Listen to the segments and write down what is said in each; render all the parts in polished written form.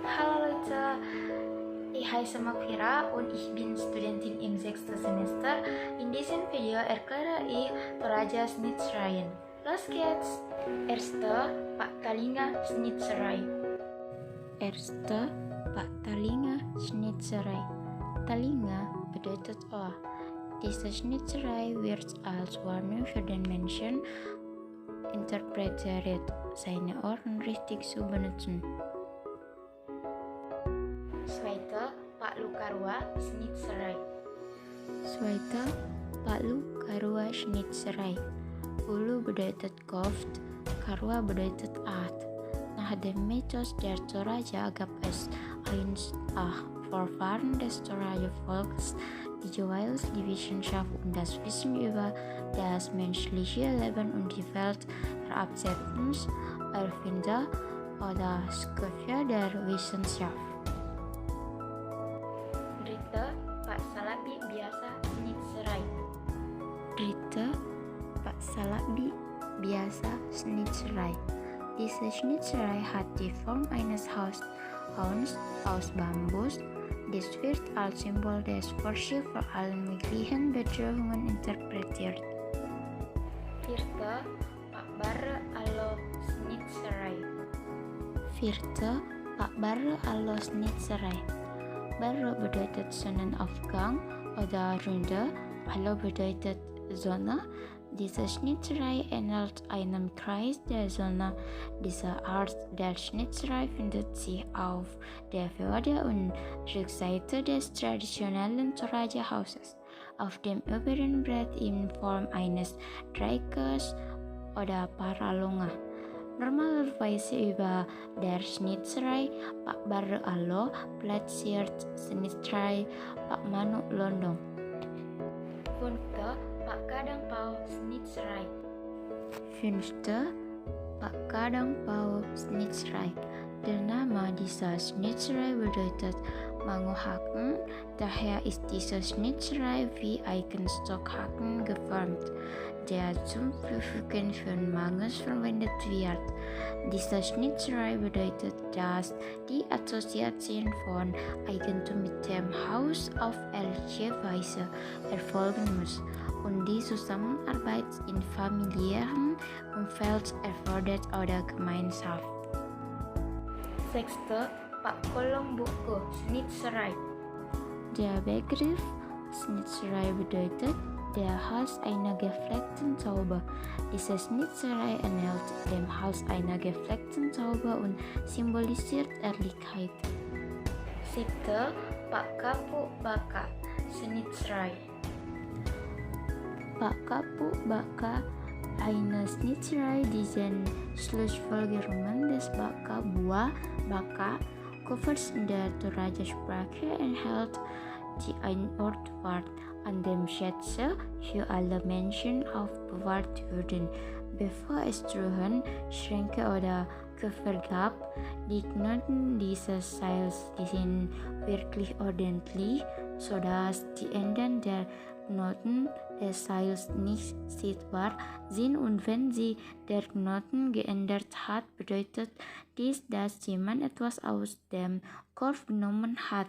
Hallo Leute, ich heiße Makfira und ich bin Studentin im 6. Semester. In diesem Video erkläre ich Toraja Schnitzerei. Los geht's! Erste, Pak Talinga Schnitzerei. Erste, Pak Talinga Schnitzerei. Talinga bedeutet Ohr. Diese Schnitzerei wird als Warnung für den Menschen interpretiert, seine Ohren richtig zu benutzen. Zweite, Pak Lukarwa Schnitzerei. Zweite, Palu Karwa Schnitzerei. Ulu bedeutet Kopf, Karwa bedeutet Art. Nach dem Mythos der Toraja gab es einst Vorfahren des Toraja-Volks, die jeweils die Wissenschaft und das Wissen über das menschliche Leben und die Welt erarbeiteten, Erfinder oder Schöpfer der Wissenschaft. Dritte, Pak Salabi biasa Schnitzerei. Dritte, Pak Salabi biasa Schnitzerei. Diese Schnitzerei hat die Form eines Hauses aus Bambus. Dies wird als Symbol des Vorsicht vor allen möglichen Bedrohungen interpretiert. Vierte, Pak Barre Allo Schnitzerei. Vierte, Pak Barre Allo Schnitzerei. Barre bedeutet Sonnenaufgang oder Runde, Allo bedeutet Sonne. Diese Schnitzerei ähnelt einem Kreis der Sonne. Diese Art der Schnitzerei findet sich auf der Vorder- und Rückseite des traditionellen Toraja-Hauses, auf dem oberen Brett in Form eines Dreiecks oder Paralonga. Normalerweise über der Schnitzerei Pak Barre Allo platziert Schnitzerei Pak Manu Londong. Fünfte, Pak Kadang Pau Schnitzerei. Fünfte, Pak Kadang Pau Schnitzerei. Der Name dieser Schnitzerei bedeutet Mangohaken, daher ist diese Schnitzerei wie Eikenstockhaken geformt, der zum Verfügen von Mangos verwendet wird. Diese Schnitzerei bedeutet, dass die Assoziation von Eigentum mit dem Haus auf ähnliche Weise erfolgen muss und die Zusammenarbeit in familiärem Umfeld erfordert oder Gemeinschaft. Sechste, Pak Kolong Buku Schnitzerei. Der Begriff Schnitzerei bedeutet der Hals einer gefleckten Taube. Diese Schnitzerei ähnelt dem Hals einer gefleckten Taube und symbolisiert Ehrlichkeit. Siebte, Pak Kapu Baka Schnitzerei. Pak Kapu Baka, eine Schnitzerei, die den Schlussfolgerungen des Baka Buah Baka Covers in der Toraja-Sprache enthält, die ein Ort war, an dem Schätze für alle Menschen aufbewahrt wurden, bevor es Truhen, Schränke oder Koffer gab. Die Knoten dieses Seils sind wirklich ordentlich, sodass die Enden der Knoten des Seils nicht sichtbar sind, und wenn sich der Knoten geändert hat, bedeutet dies, dass jemand etwas aus dem Korb genommen hat.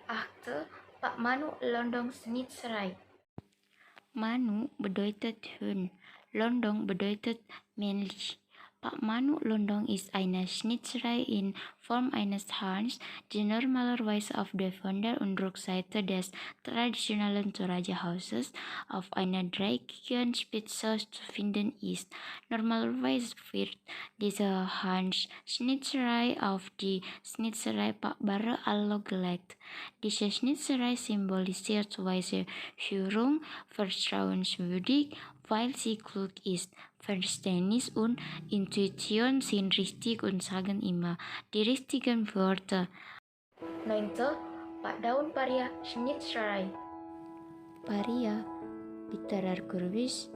Achte, Pak Manu Londong Schnitzerei. Manu bedeutet Hund, Londong bedeutet männlich. Pak Manu Londong ist eine Schnitzerei in Form eines Hahns, die normalerweise auf der Vorder- und Rückseite des traditionellen Toraja-Hauses auf einer dreieckigen Spitze zu finden ist. Normalerweise wird diese Hahn-Schnitzerei auf die Schnitzerei Pak Barre Allo gelegt. Diese Schnitzerei symbolisiert weise Führung, vertrauenswürdig, weil sie klug ist. Verständnis und Intuition sind richtig und sagen immer die richtigen Worte. Neunte, Pak Daun Paria Schnitzerei. Paria, bitterer Kürbis.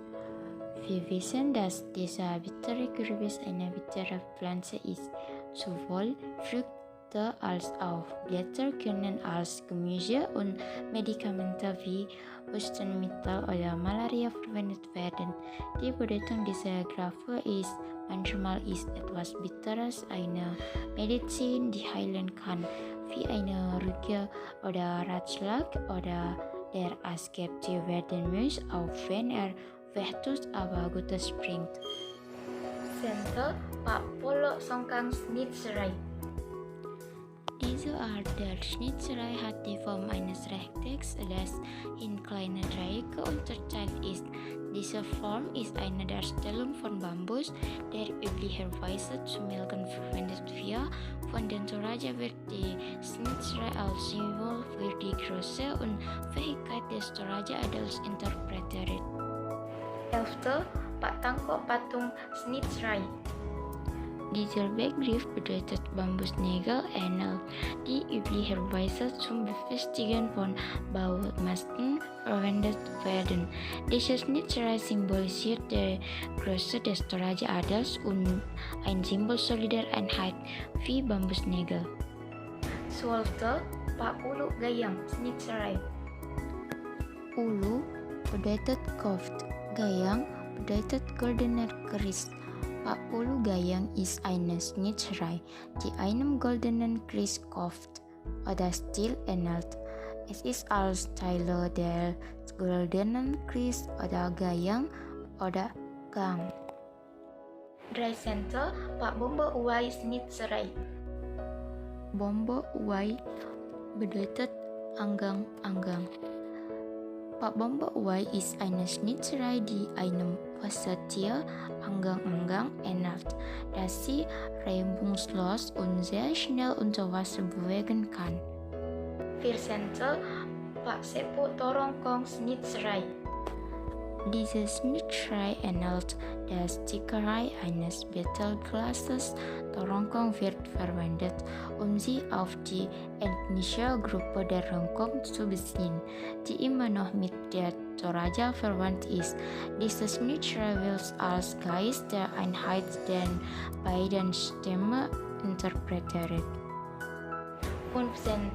Wir wissen, dass dieser bittere Kürbis eine bittere Pflanze ist. Sowohl Früchte als auch Blätter können als Gemüse und Medikamente wie Hustenmittel oder Malaria verwendet werden. Die Bedeutung dieser Graphe ist Manchmal ist etwas Bitteres eine Medizin, die heilen kann, wie eine Rücke oder Ratschlag oder der Askepti werden muss, auch wenn Vetus aber Gutes bringt. Center Pak Polo Songkang Schnitzerei. Diese Art der Schnitzerei hat die Form eines Rechtecks, das in kleine Dreiecke unterteilt ist. Diese Form ist eine Darstellung von Bambus, der üblicherweise zum Melken verwendet wird. Von den Toraja wird die Schnitzerei als Symbol für die Größe und Fähigkeit des Toraja Adels interpretiert. 11. Pak Tangko Patung Schnitzerei. Dieser Begriff bedeutet Bambusnägel ähnelt, die üblicherweise zum Befestigen von Baumasten verwendet werden. Diese Schnitzerei symbolisiert die Größe des Toraja Adels und ein Symbol solider Einheit wie Bambusnägel. 12. Pak Ulu Gayam Schnitzerei. Ulu bedeutet Kopf, Gayang bedeutet goldener Keris. Pak Ulu Gayang ist eine Schnitzerei, die einem goldenen Kriskopf oder Stil ähnelt. Es ist als Teile der goldenen Kris oder Gayang oder Gang. 13. Pak Bombo Uwai Schnitzerei. Bombo Uwai bedeutet Anggang-Anggang. Pak Bombo Uwai ist eine Schnitzerei, die einem Fassetier Anggang-Anggang ähnelt, das sie reibungslos und sehr schnell unter Wasser bewegen kann. 14. Pak Sepo Torongkong Schnitzerei. Diese Schnitzerei ähnelt der Stickerei eines Betelglases. Torongkong wird verwendet, um sie auf die ethnische Gruppe der Rongkong zu beziehen, die immer noch mit der Toraja verwandt ist. Diese Schnitzerei wird als Geist der Einheit der beiden Stämme interpretiert. 15.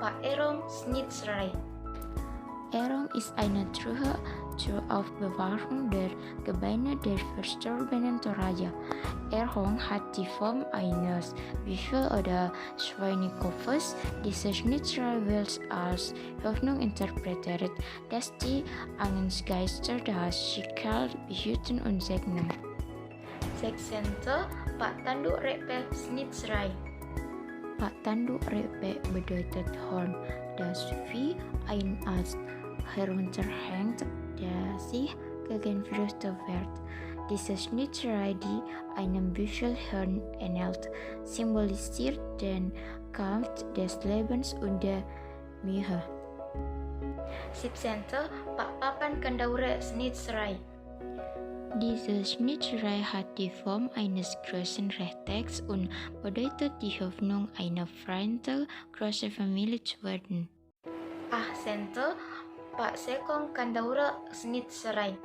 Pak Erong Schnitzerei. Erong ist eine Truhe zur Aufbewahrung der Gebeine der verstorbenen Toraja. Erong hat die Form eines Büffel- oder Schweinekopfes. Diese Schnitzerei wird als Hoffnung interpretiert, dass die Angstgeister das Schicksal behüten und segnen. 16. Pak Tanduk Repe Schnitzerei. Pak Tanduk Repe bedeutet Horn, das wie ein Ast herunterhängt, der sich gegen Früchte wehrt. Diese Schnitzerei, die einem Büffelhorn ähnelt, symbolisiert den Kampf des Lebens und der Mühe. 17. Pak Papan Kandaure Schnitzerei. Diese Schnitzerei hat die Form eines großen Rechtecks und bedeutet die Hoffnung, einer Freundin großer Familie zu werden. 18. Pak Sekong Kandaura Schnitzerei.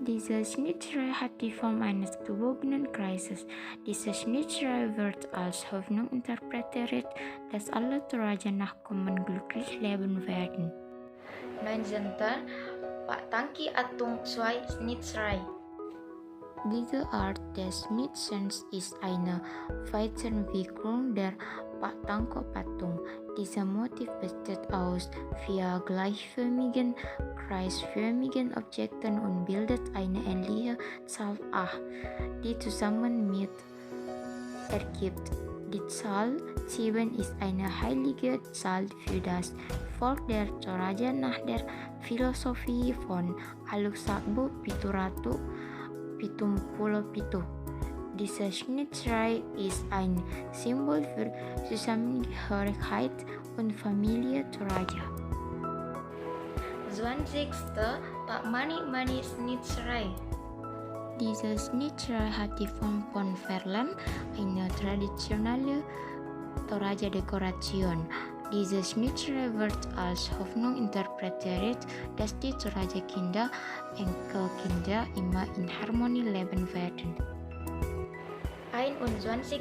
Diese Schnitzerei hat die Form eines gebogenen Kreises. Diese Schnitzerei wird als Hoffnung interpretiert, dass alle Toraja-Nachkommen glücklich leben werden. 19. Pak Tangki Atung Swai Schnitzerei. Diese Art des Schnitzens ist eine Weiterentwicklung der Pak Tangko Patung. Dieser Motiv besteht aus 4 gleichförmigen, kreisförmigen Objekten und bildet eine ähnliche Zahl 8, die zusammen mit ergibt. Die Zahl 7 ist eine heilige Zahl für das Volk der Toraja nach der Philosophie von Aluk-Sakbu Pituratu Pitumpulo Pitu. Diese Schnitzerei ist ein Symbol für Zusammengehörigkeit und Familie Toraja. 20. Pak Mani Schnitzerei. Diese Schnitzerei hat die Form von Verlan, eine traditionelle Toraja-Dekoration. Diese Schnitzerei wird als Hoffnung interpretiert, dass die Toraja-Kinder, Enkelkinder immer in Harmonie leben werden. 21.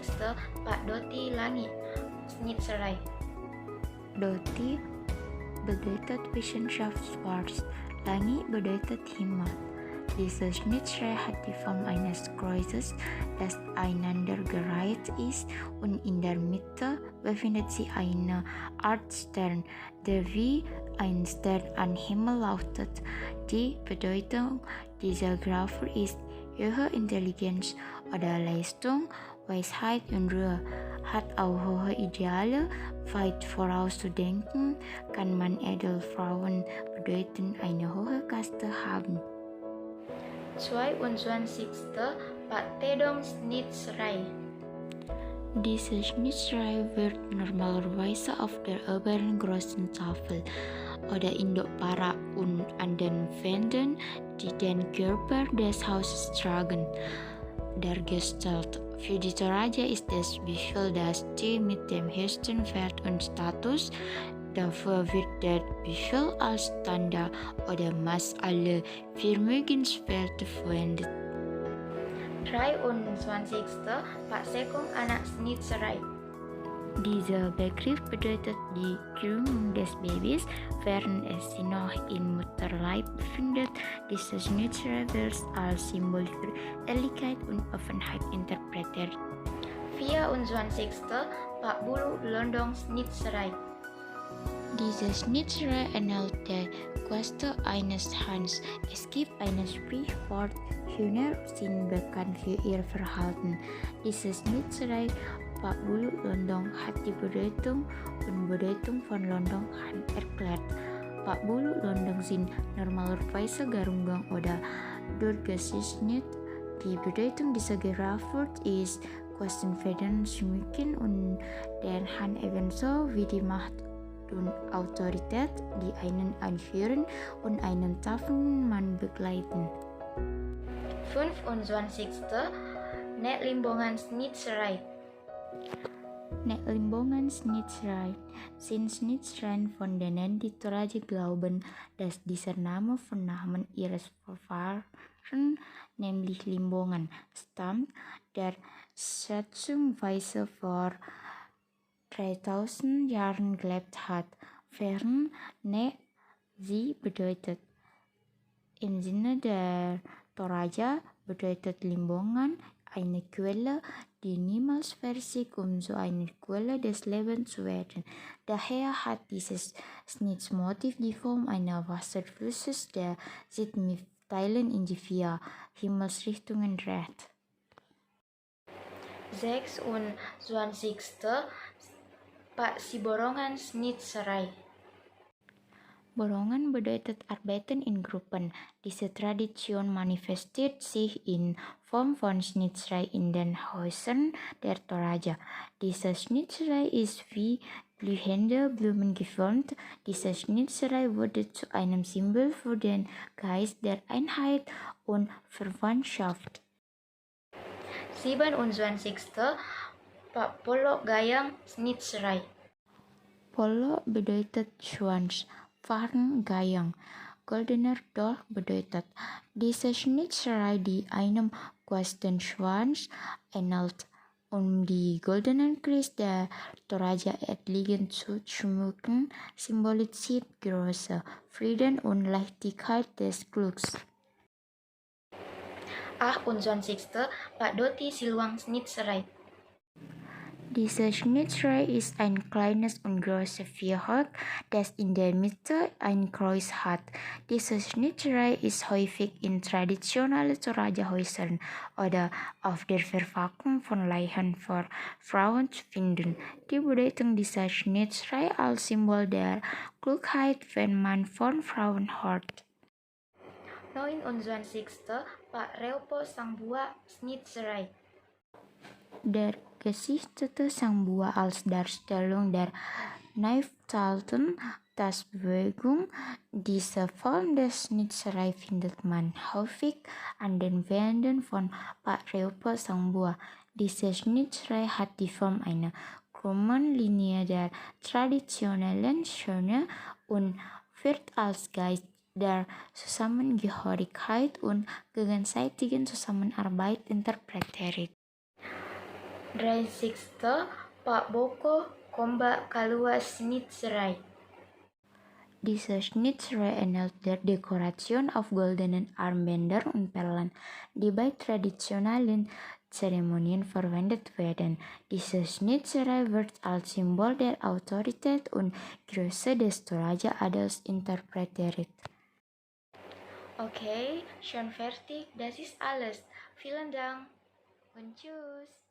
Pak Doti Langi Schnitzerei. Doti bedeutet Wissenschaft schwarz, Langi bedeutet Himmel. Diese Schnitzerei hat die Form eines Kreuzes, das einander gereiht ist, und in der Mitte befindet sich eine Art Stern, der wie ein Stern am Himmel leuchtet. Die Bedeutung dieser Gravur ist hohe Intelligenz oder Leistung, Weisheit und Ruhe. Hat auch hohe Ideale, weit vorauszudenken, kann man Edelfrauen bedeuten, eine hohe Kaste haben. 22. Pak Tedong Schnitzerei. Diese Schnitzerei wird normalerweise auf der oberen großen Tafel oder Indopara und an den Wänden, die den Körper des Hauses tragen, dargestellt. Für die Toraja ist das Büffel das Tier mit dem höchsten Wert und Status. Dafür wird der Büffel als Tanda oder Maß aller Vermögenswerte verwendet. 23. Pak Sekung Anak Schnitzerei. Dieser Begriff bedeutet die Krümmung des Babys, während es sich noch im Mutterleib befindet. Diese Schnitzerei wird als Symbol für Ehrlichkeit und Offenheit interpretiert. 24. Pak Bulu Londong Schnitzerei. Diese Schnitzerei ähnelt der Queste eines Hahns. Es gibt ein Sprichwort, Hühner sind bekannt für ihr Verhalten. Diese Schnitzerei Pak Bulu Londong hat die Bedeutung und Bedeutung von Londong Han erklärt. Pak Bulu Londong sind normalerweise Garunggang oder durchgeschnitten. Die Bedeutung dieser Gravur ist Kostenfedern schmücken und den Han ebenso wie die Macht und Autorität, die einen anführen und einen taffen Mann begleiten. 25. Nek Limbongan Schnitzerei. Nek Limbongan Schnitzerei sind Schnitzereien, von denen die Toraja glauben, dass dieser Name von Namen ihres Vorfahren, nämlich Limbongan, stammt, der schätzungsweise vor 3000 Jahren gelebt hat, während Ne sie bedeutet. Im Sinne der Toraja bedeutet Limbongan eine Quelle, die niemals versiegt, um so eine Quelle des Lebens zu werden. Daher hat dieses Schnitzmotiv die Form eines Wasserflusses, der sich mit Teilen in die 4 Himmelsrichtungen dreht. 26. Pak Siborongan Schnitzerei. Borongan bedeutet arbeiten in Gruppen. Diese Tradition manifestiert sich in Form von Schnitzerei in den Häusern der Toraja. Diese Schnitzerei ist wie blühende Blumen geformt. Diese Schnitzerei wurde zu einem Symbol für den Geist der Einheit und Verwandtschaft. 27. Pak Polo Gayang Schnitzerei. Polo bedeutet Schwanz, Farn Gayang. Goldener Dolch bedeutet. Diese Schnitzerei, die einem Schwanz ähnelt, um die goldenen Kreis der Toraja Adligen zu schmücken, symbolisiert Größe, Frieden und Leichtigkeit des Glücks. 28. Pak Doti Siluang Schnitzerei. Diese Schnitzerei ist ein kleines und großes Viereck, das in der Mitte ein Kreuz hat. Diese Schnitzerei ist häufig in traditionellen Toraja-Häusern oder auf der Verpackung von Leichen für Frauen zu finden. Die Bedeutung dieser Schnitzerei als Symbol der Klugheit, wenn man von Frauen hört. 29. Pak Reupo Sangbua Schnitzerei. Der gesichtete Sangbua als Darstellung der Neuftalten Tasbewegung. Diese Form der Schnitzerei findet man häufig an den Wänden von Pak Reupo Sangbua. Diese Schnitzerei hat die Form einer krummen Linie der traditionellen Schöne und wird als Geist der Zusammengehörigkeit und gegenseitigen Zusammenarbeit interpretiert. 30. Pak Boko Komba Kalua Schnitzerei. Diese Schnitzerei ähnelt der Dekoration auf goldenen Armbändern und Perlen, die bei traditionellen Zeremonien verwendet werden. Diese Schnitzerei wird als Symbol der Autorität und Größe des Toraja-Adels interpretiert. Okay, schon fertig, das ist alles. Vielen Dank und tschüss.